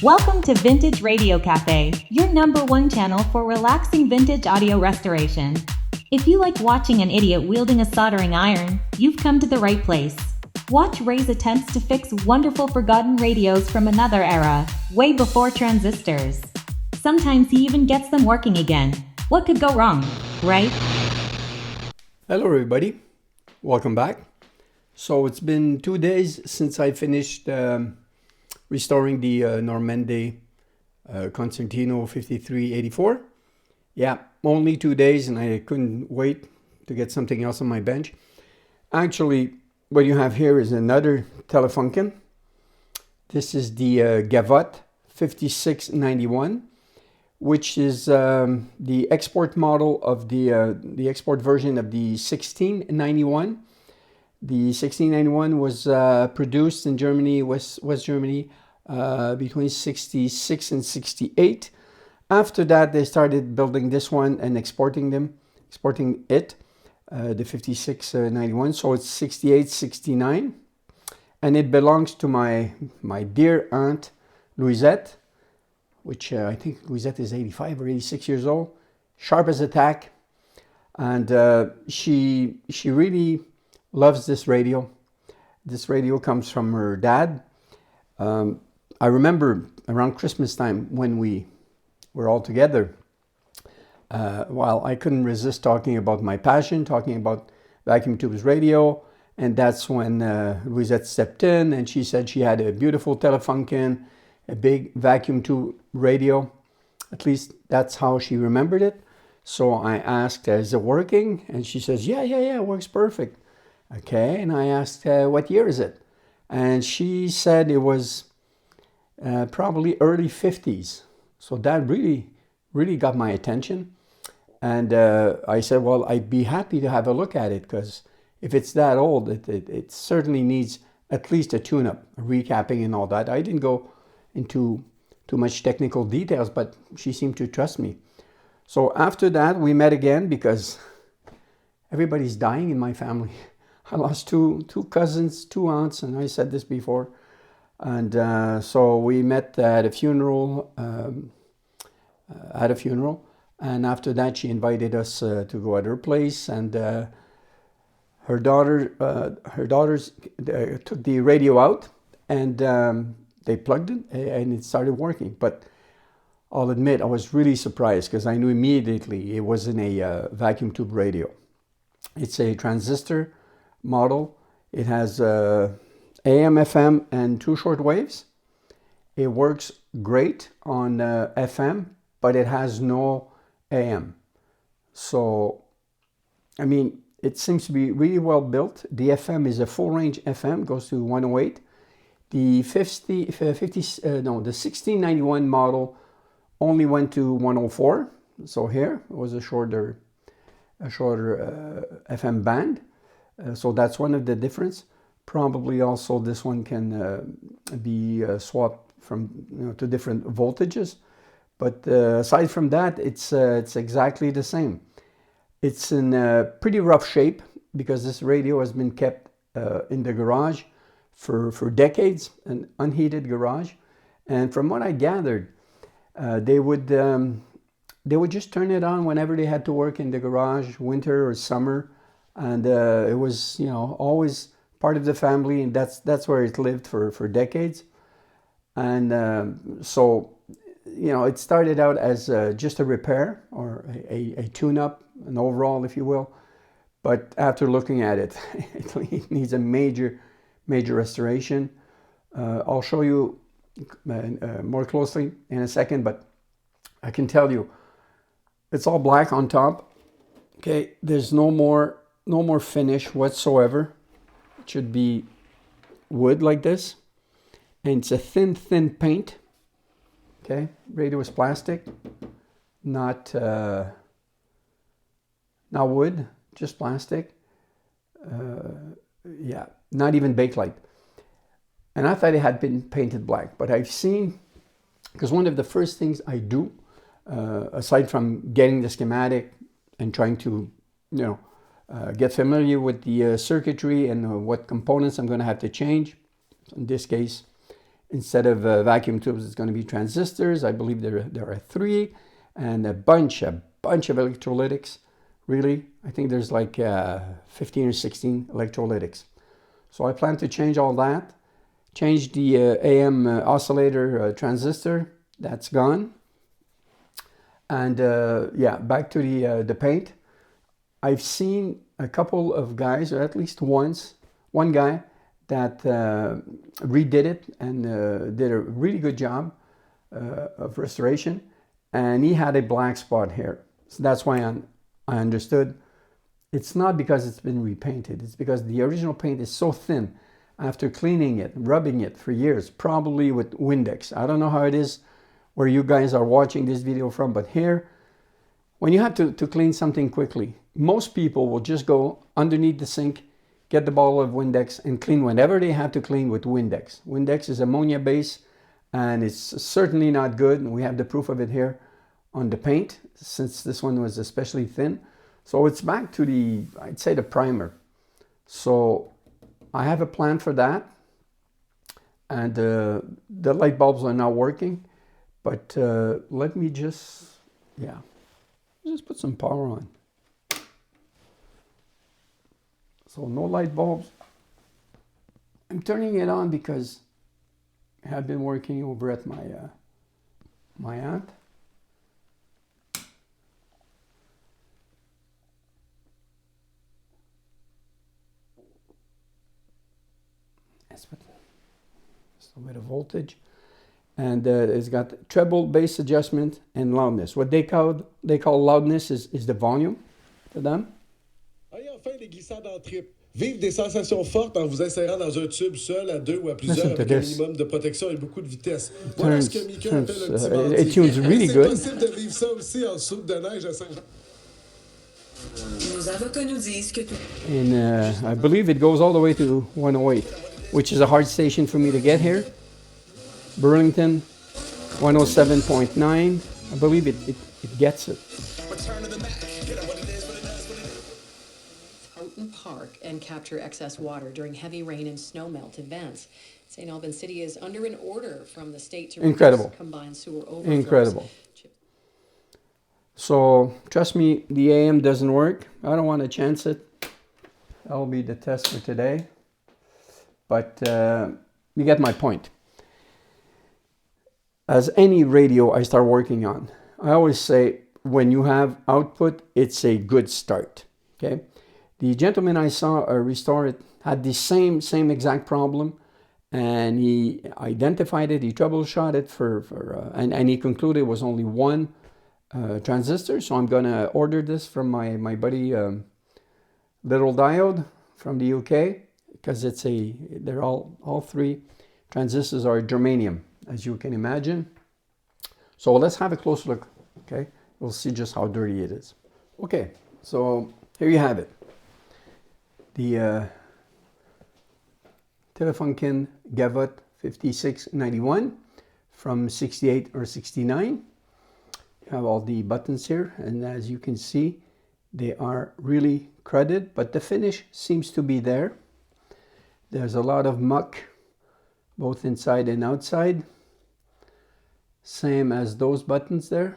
Welcome to Vintage Radio Cafe, your number one channel for relaxing vintage audio restoration. If you like watching an idiot wielding a soldering iron, you've come to the right place. Watch Ray's attempts to fix wonderful forgotten radios from another era, way before transistors. Sometimes he even gets them working again. What could go wrong, right? Hello everybody, welcome back. So it's been 2 days since I finished restoring the Normande Concertino 5384. Yeah, only 2 days and I couldn't wait to get something else on my bench. Actually, what you have here is another Telefunken. This is the Gavotte 5691, which is the export model of the export version of the 1691. The 1691 was produced in Germany, West Germany, between 66 and 68. After that, they started building this one and exporting it, the 5691. So it's 68, 69. And it belongs to my dear aunt, Louisette, which I think Louisette is 85 or 86 years old, sharp as a tack. And she really loves this radio. This radio comes from her dad. I remember around Christmas time when we were all together, while I couldn't resist talking about my passion, talking about vacuum tubes radio, and that's when Louisette stepped in and she said she had a beautiful Telefunken, a big vacuum tube radio. At least that's how she remembered it. So I asked, is it working? And she says, yeah, it works perfect. Okay, and I asked, what year is it? And she said it was probably early 50s. So that really got my attention. And I said, well, I'd be happy to have a look at it, because if it's that old, it certainly needs at least a tune-up, a recapping and all that. I didn't go into too much technical details, but she seemed to trust me. So after that, we met again because everybody's dying in my family. I lost two cousins, two aunts, and I said this before. And so we met at a funeral, and after that she invited us to go at her place, and her daughters took the radio out, and they plugged it, and it started working. But I'll admit I was really surprised because I knew immediately it wasn't a vacuum tube radio. It's a transistor model. It has AM, FM, and 2 short waves. It works great on FM, but it has no AM. So, I mean, it seems to be really well built. The FM is a full range FM, goes to 108. The 1691 model only went to 104. So here it was a shorter FM band. So that's one of the difference. Probably also this one can be swapped from to different voltages. But aside from that, it's exactly the same. It's in pretty rough shape because this radio has been kept in the garage for decades, an unheated garage. And from what I gathered, they would just turn it on whenever they had to work in the garage, winter or summer. And it was, always part of the family, and that's where it lived for decades. And so, it started out as just a repair or a tune-up, an overhaul, if you will. But after looking at it, it needs a major restoration. I'll show you more closely in a second, but I can tell you, it's all black on top. Okay, there's no more finish whatsoever. It should be wood like this, and it's a thin paint. Okay, radio is plastic, not wood, just plastic. Not even Bakelite. And I thought it had been painted black, but I've seen, because one of the first things I do, aside from getting the schematic and trying to, get familiar with the circuitry and what components I'm going to have to change. In this case, Instead of vacuum tubes, it's going to be transistors. I believe there are 3, and a bunch of electrolytics. Really, I think there's like 15 or 16 electrolytics. So I plan to change all that. Change the AM oscillator transistor. That's gone. And yeah, back to the paint. I've seen a couple of guys, or at least one guy that redid it and did a really good job of restoration. And he had a black spot here. So that's why I understood. It's not because it's been repainted. It's because the original paint is so thin after cleaning it, rubbing it for years, probably with Windex. I don't know how it is where you guys are watching this video from, but here, when you have to clean something quickly, most people will just go underneath the sink, get the bottle of Windex, and clean whenever they have to clean with Windex. Windex is ammonia base, and it's certainly not good. And we have the proof of it here on the paint, since this one was especially thin. So it's back to I'd say the primer. So I have a plan for that. And the light bulbs are not working. But let me just put some power on. So no light bulbs. I'm turning it on because I have been working over at my aunt. Just a bit of voltage. And it's got treble, bass adjustment, and loudness. What they call loudness is the volume for them. Et enfin, les glissades en trip. Vivre des sensations fortes en vous insérant dans un tube seul, à 2 ou à plusieurs, avec un minimum de protection et beaucoup de vitesse. Voilà ce que Mika appelle un petit bandit. It tunes really good. C'est possible de vivre ça aussi en dessous de neige à Saint-Jean. Nos avocats nous disent que tout. And I believe it goes all the way to 108, which is a hard station for me to get here. Burlington, 107.9. I believe it gets it. Park and capture excess water during heavy rain and snowmelt events. St. Albans City is under an order from the state to reduce combined sewer overflows. Incredible. So trust me, the AM doesn't work. I don't want to chance it. That'll be the test for today. But you get my point. As any radio I start working on, I always say when you have output, it's a good start. Okay. The gentleman I saw restore it had the same exact problem, and he identified it, he troubleshot it and he concluded it was only one transistor. So I'm gonna order this from my buddy Little Diode from the UK, because they're all 3 transistors are germanium, as you can imagine. So let's have a closer look. Okay, we'll see just how dirty it is. Okay, so here you have it. The Telefunken Gavotte 5691 from 68 or 69. You have all the buttons here, and as you can see, they are really cruded, but the finish seems to be there. There's a lot of muck, both inside and outside. Same as those buttons there.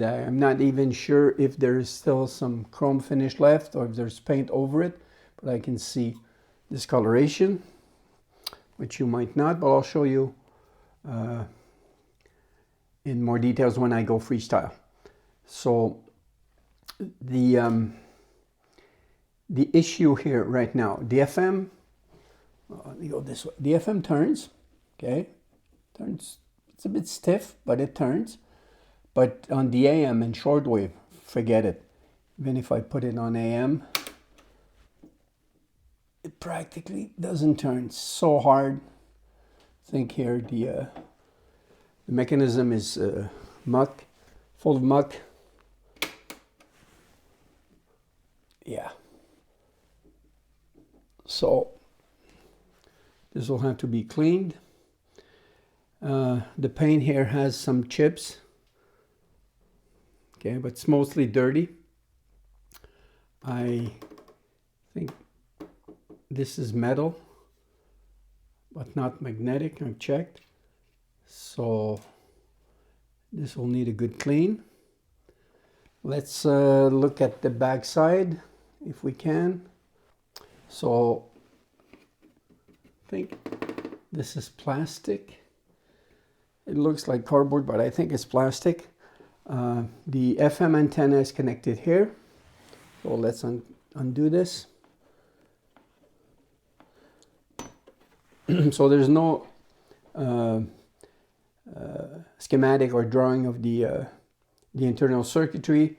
I'm not even sure if there is still some chrome finish left or if there's paint over it, but I can see discoloration, which you might not, but I'll show you in more details when I go freestyle. So the issue here right now, the FM, let me go this way. The FM turns, okay, turns. It's a bit stiff, but it turns. But on the AM and shortwave, forget it. Even if I put it on AM, it practically doesn't turn. It's so hard. I think here the mechanism is muck, full of muck. Yeah. So this will have to be cleaned. The paint here has some chips. Okay, but it's mostly dirty. I think this is metal. but not magnetic. I've checked. So this will need a good clean. Let's look at the back side if we can. So I think this is plastic. It looks like cardboard, but I think it's plastic. The FM antenna is connected here. So let's undo this. So there's no schematic or drawing of the internal circuitry,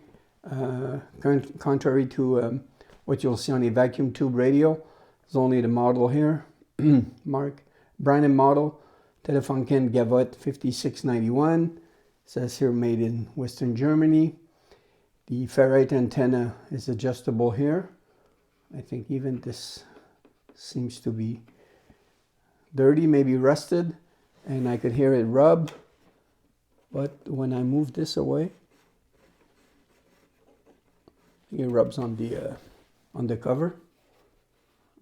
contrary to what you'll see on a vacuum tube radio. There's only the model here, brand and model, Telefunken Gavotte 5691. It says here made in Western Germany. The ferrite antenna is adjustable here. I think even this seems to be dirty, maybe rusted, and I could hear it rub. But when I move this away, it rubs on the cover,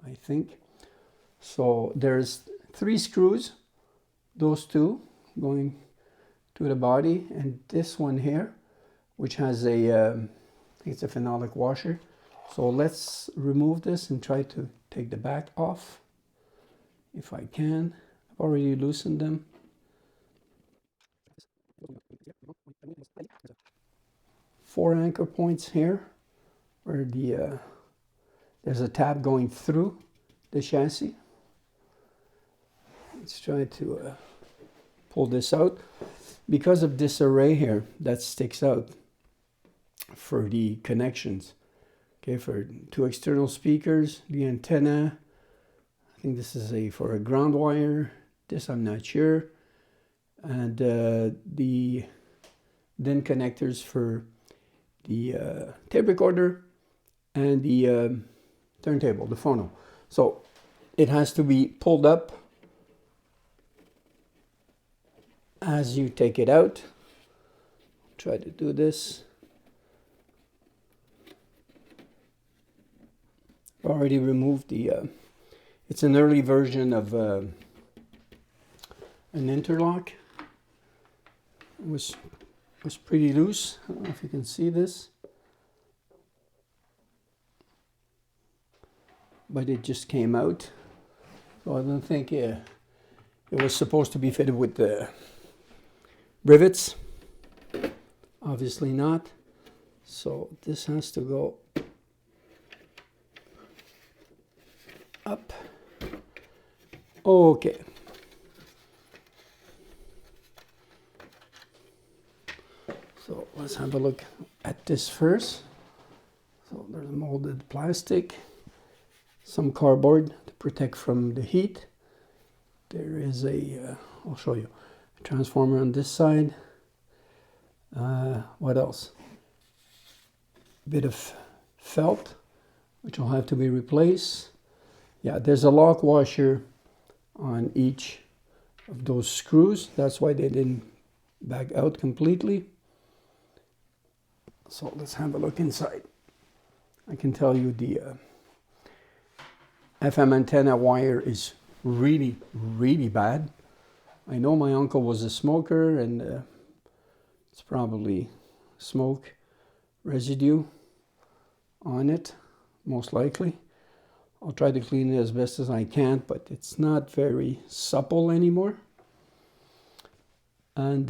I think. So there's 3 screws, those 2 going to the body, and this one here, which has I think it's a phenolic washer. So let's remove this and try to take the back off, if I can. I've already loosened them. Four anchor points here, where there's a tab going through the chassis. Let's try to pull this out. Because of this array here that sticks out for the connections, okay, for 2 external speakers, the antenna, I think this is for a ground wire, this I'm not sure, and the DIN connectors for the tape recorder and the turntable, the phono. So it has to be pulled up as you take it out. Try to do this. Already removed the it's an early version of an interlock. It was pretty loose. I don't know if you can see this, but it just came out. So I don't think it was supposed to be fitted with the rivets. Obviously not. So this has to go up. Okay. So let's have a look at this first. So there's molded plastic, some cardboard to protect from the heat. There is I'll show you, a transformer on this side. What else? A bit of felt, which will have to be replaced. Yeah, there's a lock washer on each of those screws. That's why they didn't back out completely. So let's have a look inside. I can tell you the FM antenna wire is really, really bad. I know my uncle was a smoker, and it's probably smoke residue on it, most likely. I'll try to clean it as best as I can, but it's not very supple anymore. And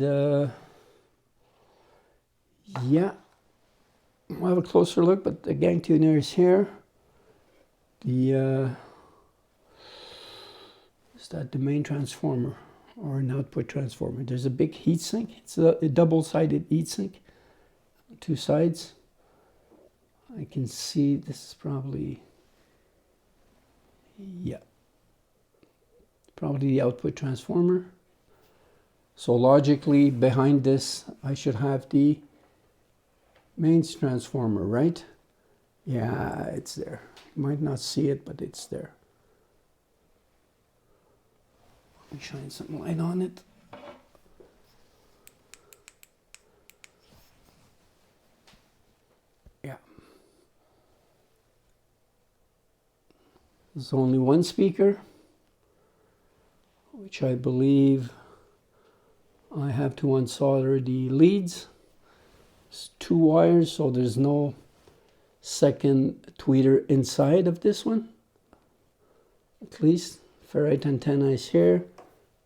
yeah, we'll have a closer look, but the gang tuner is here. Is that the main transformer or an output transformer? There's a big heatsink. It's a double-sided heatsink, 2 sides. I can see this is probably, yeah, probably the output transformer. So logically, behind this, I should have the mains transformer, right? Yeah, it's there. You might not see it, but it's there. Let me shine some light on it. Yeah. There's only one speaker. which I believe I have to unsolder the leads. It's 2 wires, so there's no second tweeter inside of this one. At least ferrite antenna is here.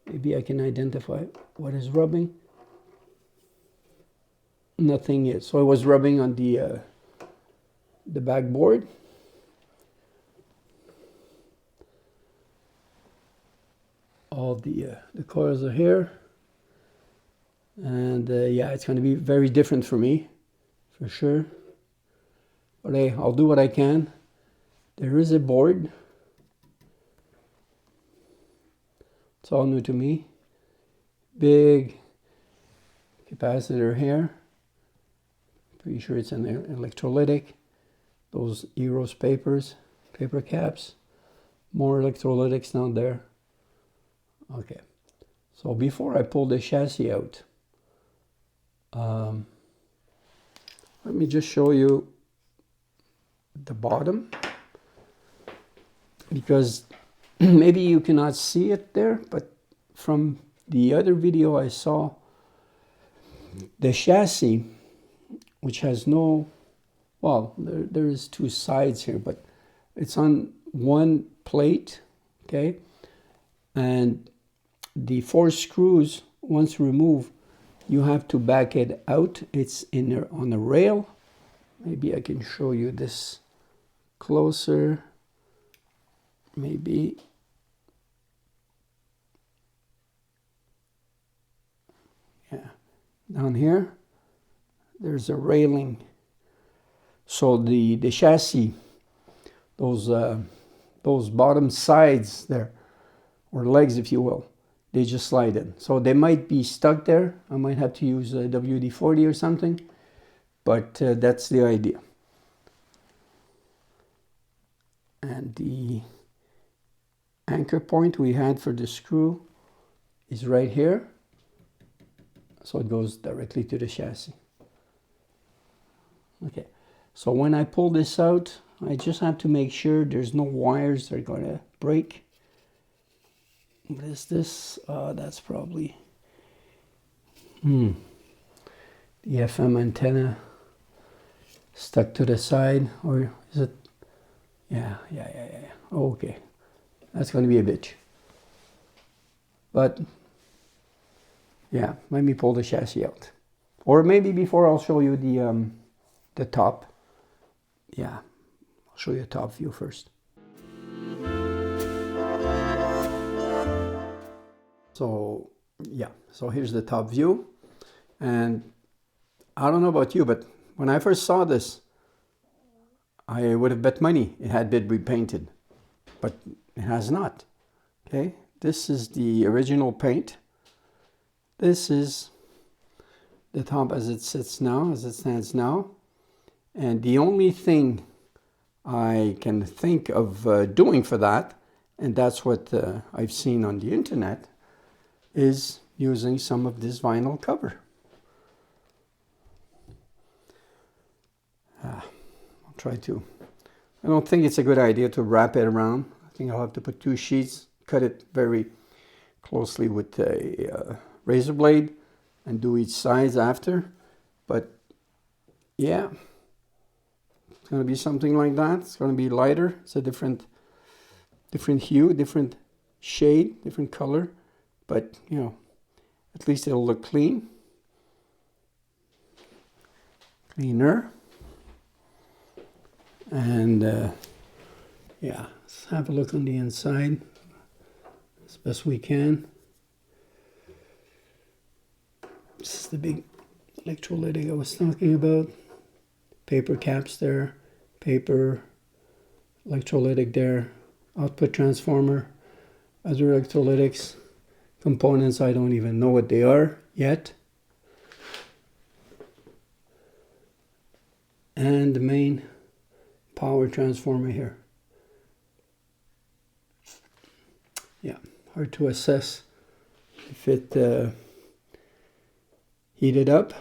Maybe I can identify what is rubbing. Nothing is. So I was rubbing on the backboard. All the coils are here. And yeah, it's going to be very different for me, for sure. But hey, I'll do what I can. There is a board. It's all new to me. Big capacitor here. Pretty sure it's an electrolytic. Those Eros paper caps. More electrolytics down there. Okay. So before I pull the chassis out, let me just show you the bottom, because maybe you cannot see it there, but from the other video I saw, the chassis, which has no, well, there is 2 sides here, but it's on one plate, okay, and the 4 screws, once removed, you have to back it out. It's in there on a rail. Maybe I can show you this closer. Maybe. Yeah. Down here, there's a railing. So the chassis, those bottom sides there, or legs, if you will, they just slide in. So they might be stuck there. I might have to use a WD-40 or something, but that's the idea. And the anchor point we had for the screw is right here. So it goes directly to the chassis. Okay, so when I pull this out, I just have to make sure there's no wires that are going to break. What is this? That's probably the FM antenna stuck to the side, or is it? Yeah. Okay, that's going to be a bitch. But yeah, let me pull the chassis out, or maybe before I'll show you the top. Yeah, I'll show you the top view first. So yeah, so here's the top view, and I don't know about you, but when I first saw this, I would have bet money it had been repainted, but it has not. Okay, this is the original paint. This is the top as it sits now, as it stands now, and the only thing I can think of doing for that, and that's what I've seen on the internet, is using some of this vinyl cover. I'll try to. I don't think it's a good idea to wrap it around. I think I'll have to put 2 sheets, cut it very closely with a razor blade, and do each side after. But yeah, it's going to be something like that. It's going to be lighter. It's a different hue, different shade, different color. But, you know, at least it'll look clean. Cleaner. And, yeah, let's have a look on the inside as best we can. This is the big electrolytic I was talking about. Paper caps there. Paper electrolytic there. Output transformer. Other electrolytics. Components, I don't even know what they are yet. And the main power transformer here. Yeah, hard to assess if it heated up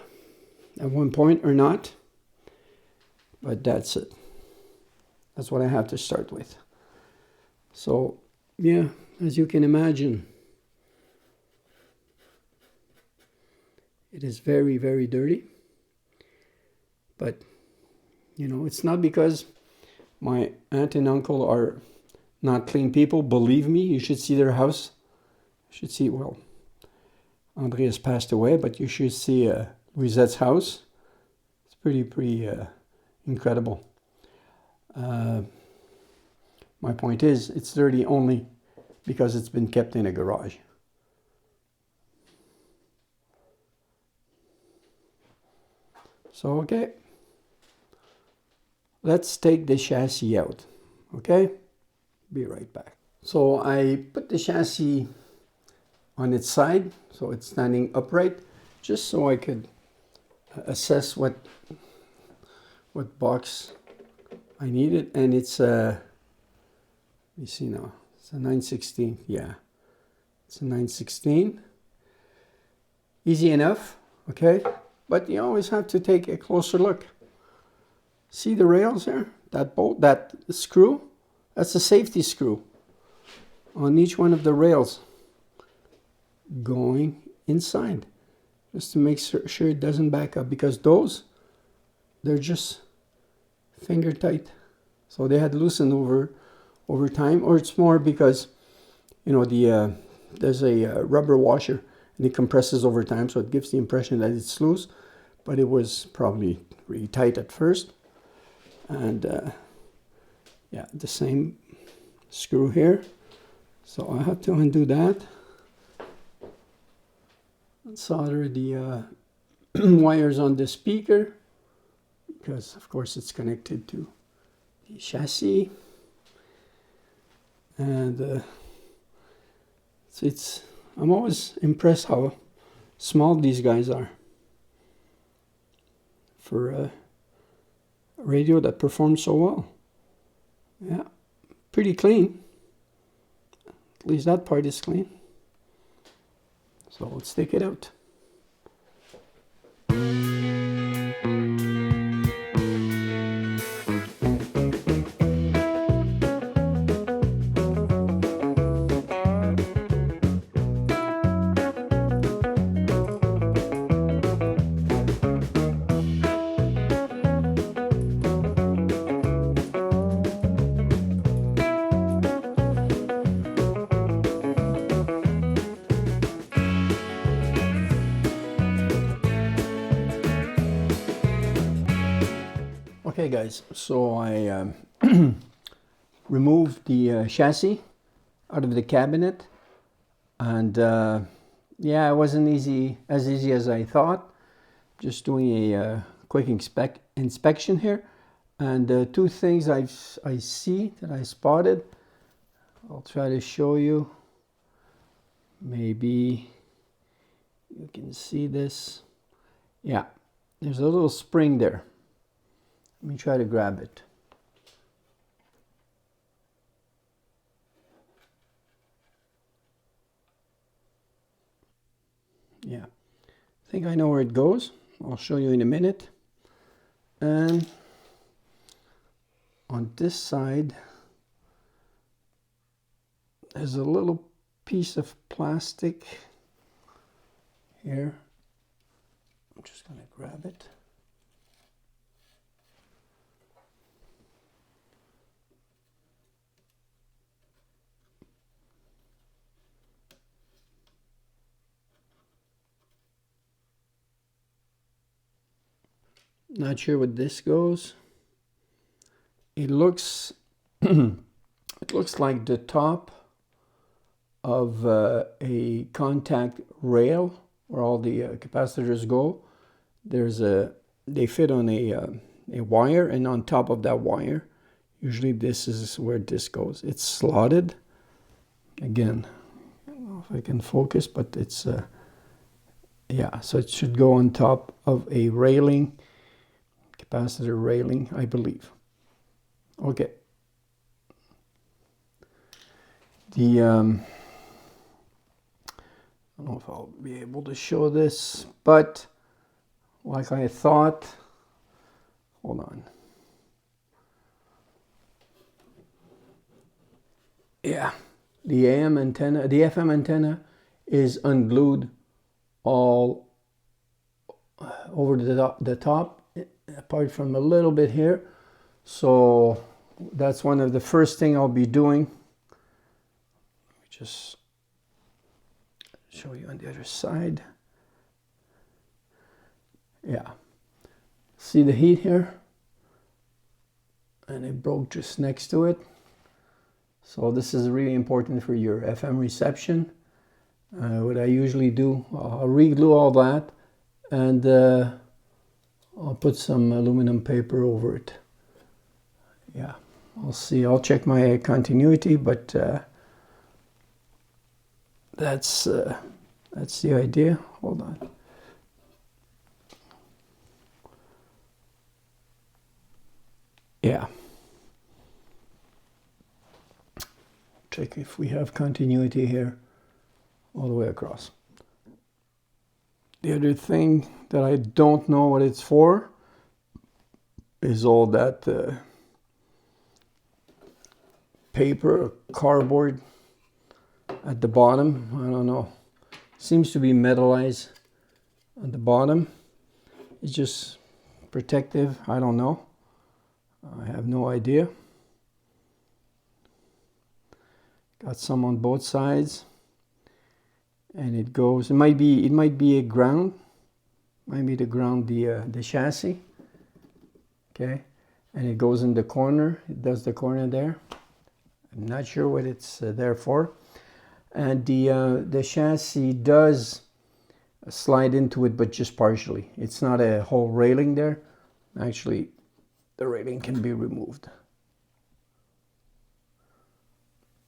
at one point or not. But that's it. That's what I have to start with. So, yeah, as you can imagine, It is very, very dirty. But, you know, it's not because my aunt and uncle are not clean people. Believe me, you should see their house. You should see, well, André has passed away, but you should see Louisette's house. It's pretty incredible. My point is, it's dirty only because it's been kept in a garage. So, okay. Let's take the chassis out, okay? Be right back. So I put the chassis on its side, so it's standing upright, just so I could assess what box I needed. And it's let me see now, it's a 9/16, yeah. It's a 9/16. Easy enough, okay? But you always have to take a closer look. See the rails there? That bolt, that screw, that's a safety screw on each one of the rails going inside, just to make sure it doesn't back up, because those, they're just finger tight. So they had loosened over time, or it's more because, you know, there's a rubber washer and it compresses over time, so it gives the impression that it's loose, but it was probably really tight at first. And yeah, the same screw here. So I have to undo that and solder the wires on the speaker, because of course it's connected to the chassis. And I'm always impressed how small these guys are for a radio that performs so well. Yeah, pretty clean. At least that part is clean. So let's take it out. Okay guys, so I removed the chassis out of the cabinet, and yeah, it wasn't as easy as I thought. Just doing a quick inspection here, and two things I see that I spotted. I'll try to show you. Maybe you can see this. Yeah, there's a little spring there. Let me try to grab it. Yeah, I think I know where it goes. I'll show you in a minute. And on this side, there's a little piece of plastic here. I'm just going to grab it. Not sure what this goes. It looks it looks like the top of a contact rail where all the capacitors go. They fit on a wire, and on top of that wire, usually this is where this goes. It's slotted. Again, I don't know if I can focus, but it's yeah, so it should go on top of a railing, capacitor railing, I believe. Okay. I don't know if I'll be able to show this, but like I thought, hold on. Yeah, the AM antenna, the FM antenna is unglued all over the top, apart from a little bit here. So that's one of the first thing I'll be doing. Just show you on the other side. Yeah, see the heat here, and it broke just next to it. So this is really important for your FM reception. What I usually do, I'll re-glue all that, and I'll put some aluminum paper over it. Yeah, I'll see. I'll check my continuity, but that's the idea. Hold on. Yeah. Check if we have continuity here all the way across. The other thing that I don't know what it's for is all that paper, cardboard at the bottom. I don't know. Seems to be metallized at the bottom. It's just protective. I don't know. I have no idea. Got some on both sides, and it goes. It might be a ground. Might be the ground, the chassis. Okay, and it goes in the corner. It does the corner there. I'm not sure what it's there for. And the chassis does slide into it, but just partially. It's not a whole railing there. Actually, the railing can be removed.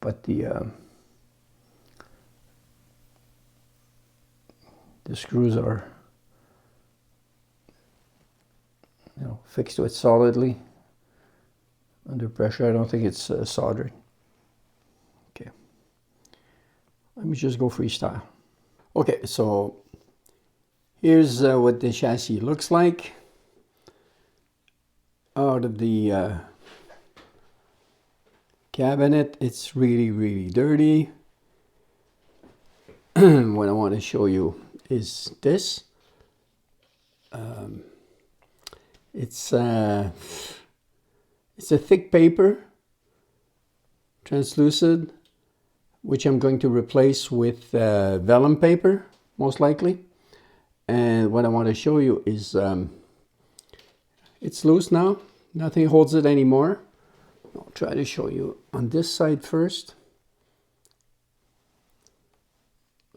But the screws are, fixed to it solidly under pressure. I don't think it's soldered. Okay, let me just go freestyle. Okay, so here's what the chassis looks like out of the cabinet. It's really dirty. What I want to show you is this. It's a thick paper, translucent, which I'm going to replace with vellum paper, most likely. And what I want to show you is it's loose now. Nothing holds it anymore. I'll try to show you on this side first.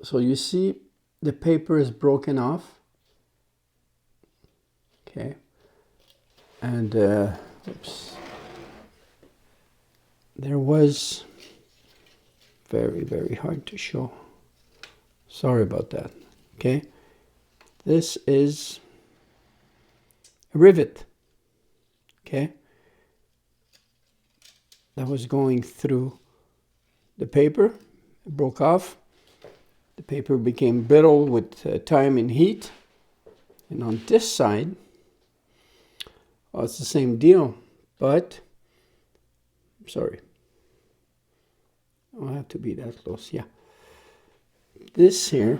So you see the paper is broken off. Okay. And oops. There was very hard to show. Sorry about that. Okay. This is a rivet. Okay. That was going through the paper. It broke off. The paper became brittle with time and heat. And on this side, well, it's the same deal, but sorry, I'll have to be that close. Yeah, this here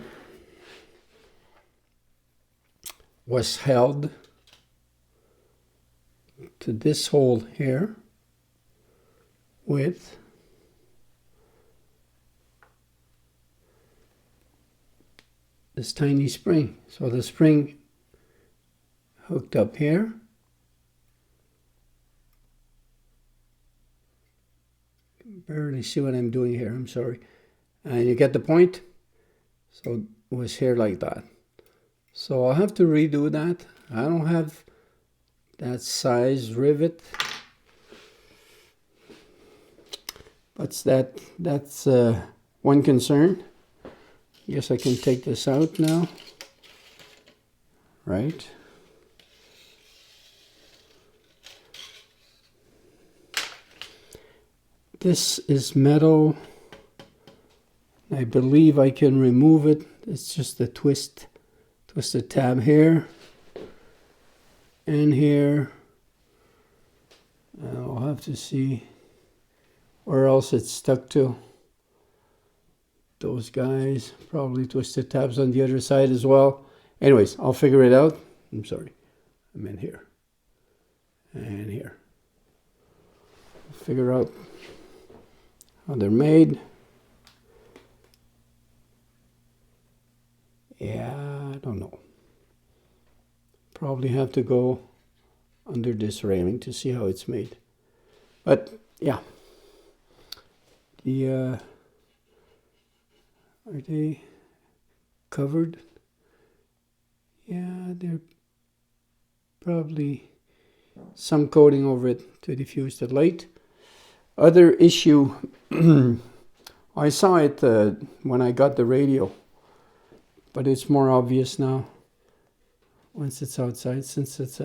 was held to this hole here with this tiny spring. So the spring hooked up here. Barely see what I'm doing here, I'm sorry. And you get the point? So it was here like that. So I'll have to redo that. I don't have that size rivet. But that's one concern. Yes, I can take this out now. Right. This is metal. I believe I can remove it. It's just a twisted tab here and here. I'll have to see where else it's stuck to. Those guys, probably twisted tabs on the other side as well. Anyways, I'll figure it out. I'm sorry. I meant here. And here. Figure out how they're made. Yeah, I don't know. Probably have to go under this railing to see how it's made. But yeah, are they covered? Yeah, they're probably some coating over it to diffuse the light. Other issue, I saw it when I got the radio, but it's more obvious now once it's outside, since it's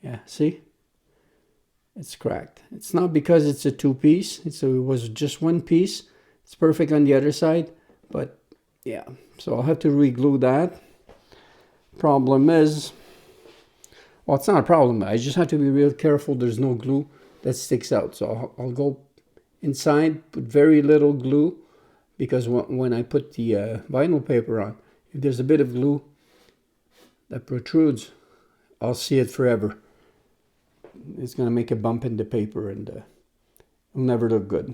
yeah, see? It's cracked. It's not because it's a two-piece. It was just one piece. It's perfect on the other side, but yeah. So I'll have to re-glue that. Problem is, well, it's not a problem. I just have to be real careful there's no glue that sticks out. So I'll go inside, put very little glue, because when I put the vinyl paper on, if there's a bit of glue that protrudes, I'll see it forever. It's going to make a bump in the paper, and it'll never look good.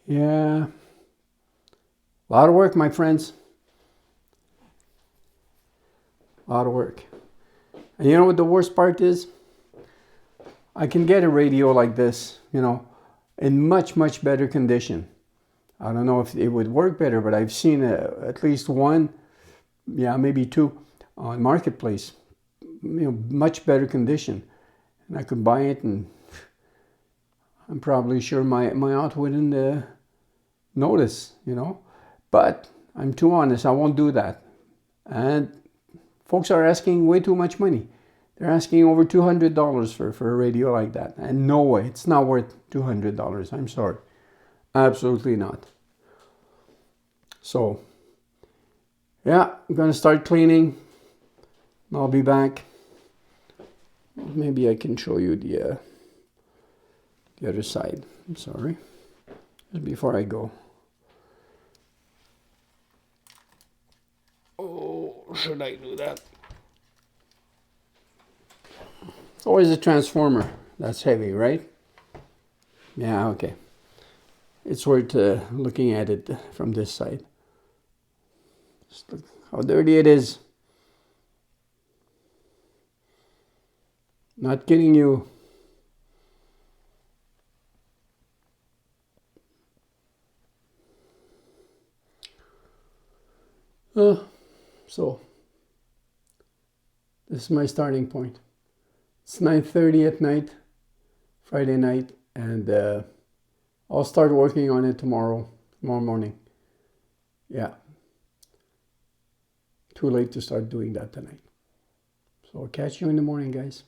Yeah. A lot of work, my friends. A lot of work. And you know what the worst part is? I can get a radio like this, you know, in much, much better condition. I don't know if it would work better, but I've seen at least one, yeah, maybe two on Marketplace. You know, much better condition, and I could buy it, and I'm probably sure my aunt wouldn't notice, you know. But I'm too honest, I won't do that. And folks are asking way too much money. They're asking over $200 for a radio like that, and no way, it's not worth $200. I'm sorry, absolutely not. So yeah, I'm gonna start cleaning. I'll be back. Maybe I can show you the other side. I'm sorry. Just before I go. Oh, should I do that? It's always a transformer. That's heavy, right? Yeah, okay. It's worth looking at it from this side. Just look how dirty it is. Not kidding you. So this is my starting point. It's 9:30 at night, Friday night, and I'll start working on it tomorrow morning. Yeah. Too late to start doing that tonight. So I'll catch you in the morning, guys.